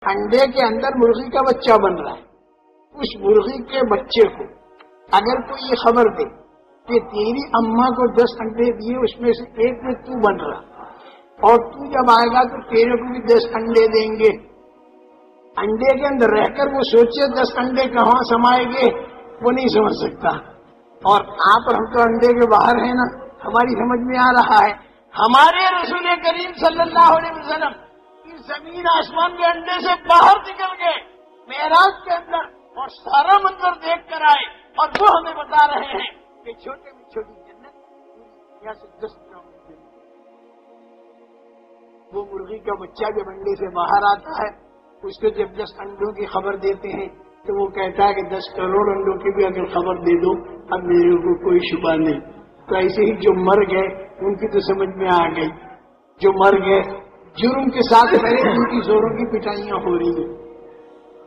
انڈے کے اندر مرغی کا بچہ بن رہا ہے. اس مرغی کے بچے کو اگر کوئی یہ خبر دے کہ تیری اماں کو 10 انڈے دیے، اس میں سے ایک میں تو بن رہا، اور تو جب آئے گا تو تیرے کو بھی 10 انڈے دیں گے. انڈے کے اندر رہ کر وہ سوچے 10 انڈے کہاں سمائے گے، وہ نہیں سمجھ سکتا. اور آپ ہم تو انڈے کے باہر ہیں نا، ہماری سمجھ میں آ رہا ہے. ہمارے رسول کریم صلی اللہ علیہ وسلم اس زمین آسمان کے انڈے سے باہر نکل گئے معراج کے اندر، اور سارا منظر دیکھ کر آئے، اور وہ ہمیں بتا رہے ہیں کہ چھوٹے میں چھوٹی جنت یہاں سے 10 گنا. وہ مرغی کا بچہ جب انڈے سے باہر آتا ہے، اس کو جب 10 انڈوں کی خبر دیتے ہیں تو وہ کہتا ہے کہ 10 کروڑ انڈوں کی بھی اگر خبر دے دو اب میرے کو کوئی شبہ نہیں. تو ایسے ہی جو مر گئے ان کی تو سمجھ میں آ گئی. جو مر گئے جرم کے ساتھ مرے، ان کی زوروں کی پٹائیاں ہو رہی ہیں.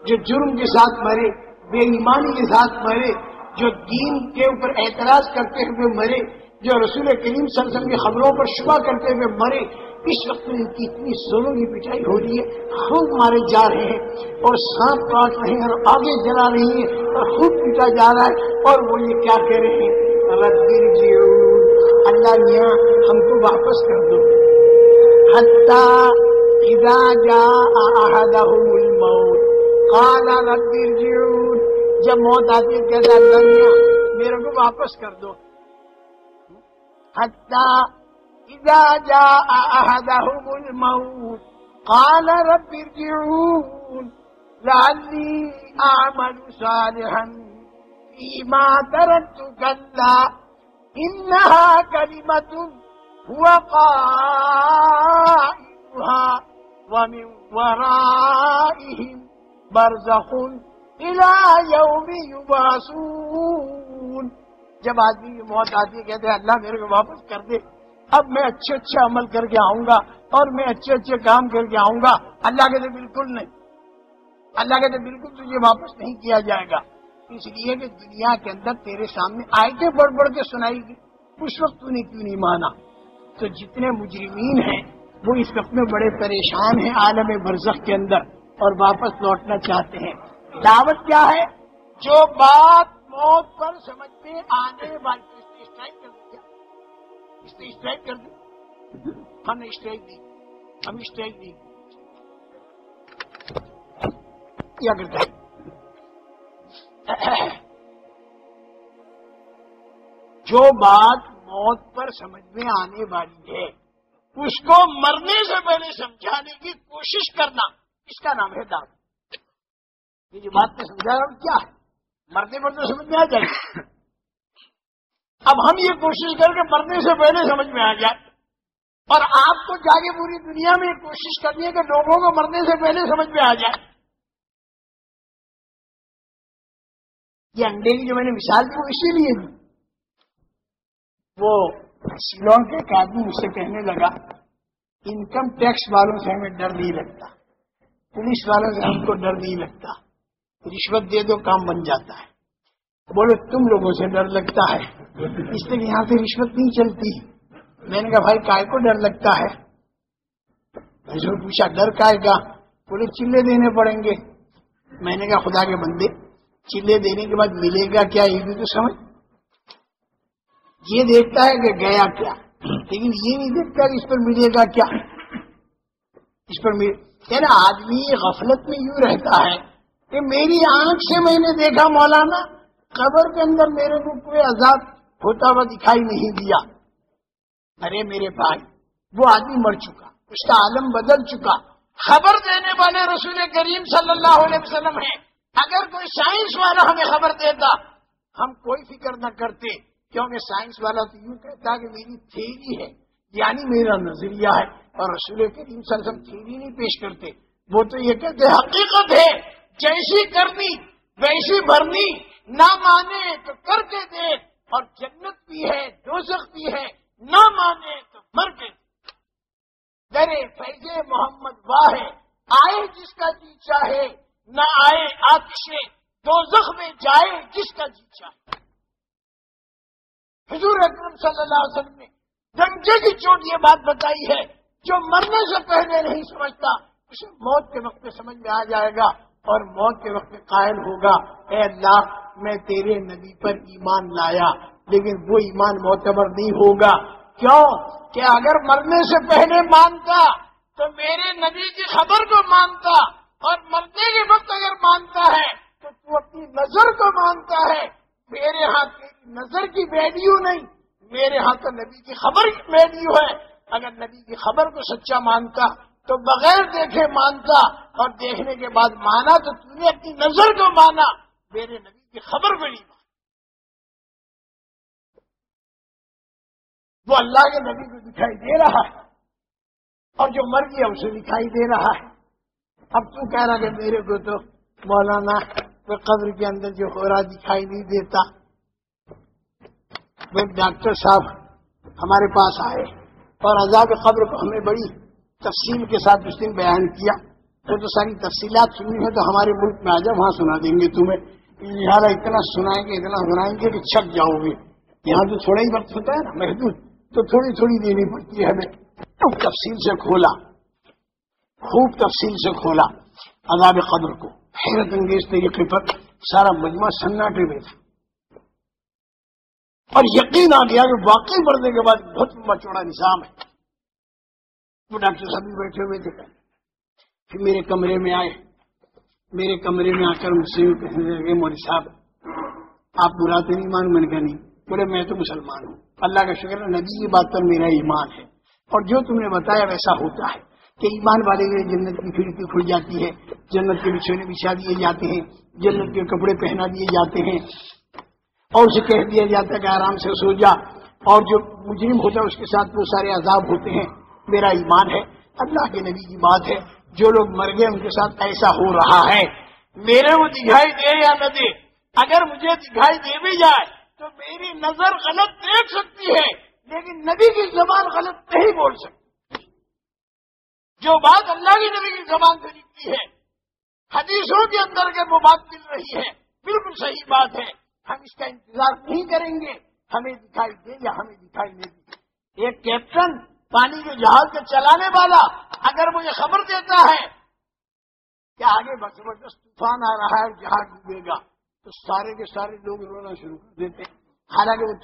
جو جرم کے ساتھ مرے، بے ایمانی کے ساتھ مرے، جو دین کے اوپر اعتراض کرتے ہوئے مرے، جو رسول کریم صلی اللہ علیہ وسلم کی خبروں پر شبہ کرتے ہوئے مرے، اس وقت ان کی اتنی زوروں کی پٹائی ہو رہی ہے، خوب مارے جا رہے ہیں اور سانپ کاٹ رہے ہیں اور آگے جلا رہی ہے اور خوب پیٹا جا رہا ہے. اور وہ یہ کیا کہہ رہے ہیں؟ رب ارجعون، اللہ میاں ہم کو واپس کر دو. حتی اذا جاء احدهم الموت قال رب ارجعون، جب موت آتی ہے کہتا ہے اللہ میاں میرے کو واپس کر دو. حتی اذا جاء احدهم الموت قال رب ارجعون لعلی اعمل صالحا فيما تركت كلا انها كلمة هو قائلها ومن ورائهم برزخ الى يوم يبعثون. جب آدمی کی موت آتی ہے کہتے ہیں اللہ میرے کو واپس کر دے، اب میں اچھے عمل کر کے آؤں گا اور میں اچھے کام کر کے آؤں گا. اللہ کہتے بالکل نہیں، اللہ کہتے بالکل تجھے واپس نہیں کیا جائے گا، اس لیے کہ دنیا کے اندر تیرے سامنے آیتیں بڑھ بڑھ کے سنائی گی، اس وقت تو نے کیوں نہیں مانا. تو جتنے مجرمین ہیں وہ اس وقت میں بڑے پریشان ہیں عالم برزخ کے اندر اور واپس لوٹنا چاہتے ہیں. دعوت کیا ہے؟ جو بات موت پر سمجھ میں آنے والی، اسٹرائک کر دیا، اس نے اسٹرائک کر دی، ہم نے اسٹرائک دی، ہم اسٹرائک دی کیا کرتا ہے. جو بات موت پر سمجھ میں آنے والی ہے اس کو مرنے سے پہلے سمجھانے کی کوشش کرنا، اس کا نام ہے دعوت. یہ جو بات میں سمجھا رہا ہوں کیا ہے، مرنے پر تو سمجھ میں آ جائے گی. اب ہم یہ کوشش کر کے مرنے سے پہلے سمجھ میں آ جائے، اور آپ کو جاگے پوری دنیا میں کوشش کرنی ہے کہ لوگوں کو مرنے سے پہلے سمجھ میں آ جائے. یہ انڈے کی جو میں نے مثال دی وہ اسی لیے دی. وہ شیلانگ کے ایک آدمی مجھ سے کہنے لگا انکم ٹیکس والوں سے ہمیں ڈر نہیں لگتا، پولیس والوں سے ہم کو ڈر نہیں لگتا، رشوت دے دو کام بن جاتا ہے. بولو تم لوگوں سے ڈر لگتا ہے، اس لیے یہاں سے رشوت نہیں چلتی. میں نے کہا بھائی کائے کو ڈر لگتا ہے؟ میں نے پوچھا ڈر کائے کا؟ بولے چلے دینے پڑیں گے. میں نے کہا خدا کے بندے چلے دینے کے بعد ملے گا کیا یہ بھی تو سمجھ. یہ دیکھتا ہے کہ گیا کیا، لیکن یہ نہیں دیکھتا کہ اس پر ملے گا کیا. اس پر کہنا آدمی غفلت میں یوں رہتا ہے کہ میری آنکھ سے میں نے دیکھا مولانا قبر کے اندر میرے کو کوئی عذاب ہوتا ہوا دکھائی نہیں دیا. ارے میرے بھائی وہ آدمی مر چکا، اس کا عالم بدل چکا. خبر دینے والے رسول کریم صلی اللہ علیہ وسلم ہیں. اگر کوئی سائنس والا ہمیں خبر دیتا ہم کوئی فکر نہ کرتے، کیونکہ سائنس والا تو یوں کہتا کہ میری تھیری ہے، یعنی میرا نظریہ ہے، اور رسول کریم صلی اللہ علیہ وسلم تھیری نہیں پیش کرتے. وہ تو یہ کہتے حقیقت ہے، جیسی کرنی ویسی بھرنی، نہ مانے تو کر کے دے، اور جنت بھی ہے دوزخ بھی ہے، نہ مانے تو مر کے درے فیض محمد واہ ہے، آئے جس کا جی چاہے نہ آئے آتش دوزخ میں جائے جس کا جی چاہے. حضور اکرم صلی اللہ علیہ وسلم نے ڈنڈے کی چوٹ یہ بات بتائی ہے، جو مرنے سے پہلے نہیں سمجھتا اسے موت کے وقت سمجھ میں آ جائے گا اور موت کے وقت قائل ہوگا اے اللہ میں تیرے نبی پر ایمان لایا، لیکن وہ ایمان معتبر نہیں ہوگا۔ کیوں کہ اگر مرنے سے پہلے مانتا تو میرے نبی کی خبر کو مانتا، اور مرنے کے وقت اگر مانتا ہے تو اپنی نظر کو مانتا ہے۔ میرے ہاں تیری نظر کی ویلیو نہیں، میرے ہاں تو نبی کی خبر کی ویلیو ہے۔ اگر نبی کی خبر کو سچا مانتا تو بغیر دیکھے مانتا، اور دیکھنے کے بعد مانا تو تو نے اپنی نظر کو مانا، میرے نبی کی خبر کو نہیں مانا۔ وہ اللہ کے نبی کو دکھائی دے رہا ہے، اور جو مر گیا اسے دکھائی دے رہا ہے۔ اب تو کہہ رہا کہ میرے کو تو مولانا قبر کے اندر جو ہو رہا دکھائی نہیں دیتا۔ وہ ڈاکٹر صاحب ہمارے پاس آئے اور عذاب قبر کو ہمیں بڑی تفصیل کے ساتھ اس دن بیان کیا۔ وہ تو ساری تفصیلات سننی ہے تو ہمارے ملک میں آ جاؤ، وہاں سنا دیں گے تمہیں۔ لہٰذا اتنا سنائیں گے کہ چھک جاؤ گے۔ یہاں تو تھوڑا ہی وقت ہوتا ہے نا، محدود، تو تھوڑی تھوڑی دینی پڑتی ہے ہمیں۔ تفصیل سے کھولا، خوب تفصیل سے کھولا عذاب قبر کو، حیرت انگیز طریقے پر سارا مجمع سناٹے میں تھا، اور یقین آ گیا کہ واقعی بڑھنے کے بعد بہت لمبا چوڑا نظام ہے۔ وہ ڈاکٹر صاحب بھی بیٹھے ہوئے تھے، پھر میرے کمرے میں آئے، میرے کمرے میں آ کر مجھ سے کہنے لگے مولوی صاحب آپ برا تو نہیں مان؟ میں نے کہا نہیں۔ بولے میں تو مسلمان ہوں، اللہ کا شکر ہے نبی کی بات پر میرا ایمان ہے، اور جو تم نے بتایا ویسا ہوتا ہے کہ ایمان والے کے جنت کی کھڑکی کھل جاتی ہے، جنت کے بچھونے بچھا دیے جاتے ہیں، جنت کے کپڑے پہنا دیے جاتے ہیں، اور اسے کہہ دیا جاتا ہے کہ آرام سے سو جا، اور جو مجرم ہوتا ہے اس کے ساتھ وہ سارے عذاب ہوتے ہیں۔ میرا ایمان ہے، اللہ کے نبی کی بات ہے، جو لوگ مر گئے ان کے ساتھ ایسا ہو رہا ہے۔ میرے وہ دکھائی دے یا نہ دے، اگر مجھے دکھائی دے بھی جائے تو میری نظر غلط دیکھ سکتی ہے، لیکن نبی کی زبان غلط نہیں بول سکتی۔ جو بات اللہ کی نبی کی زبان سے نکلی ہے، حدیثوں کے اندر کے وہ بات مل رہی ہے، بالکل صحیح بات ہے، ہم اس کا انتظار نہیں کریں گے ہمیں دکھائی دے یا ہمیں دکھائی نہیں دے۔ ایک کیپٹن پانی کے جہاز کے چلانے والا اگر مجھے خبر دیتا ہے کہ آگے زبردست طوفان آ رہا ہے اور جہاز ڈوبے گا، تو سارے کے سارے لوگ رونا شروع کر دیتے ہیں، حالانکہ وہ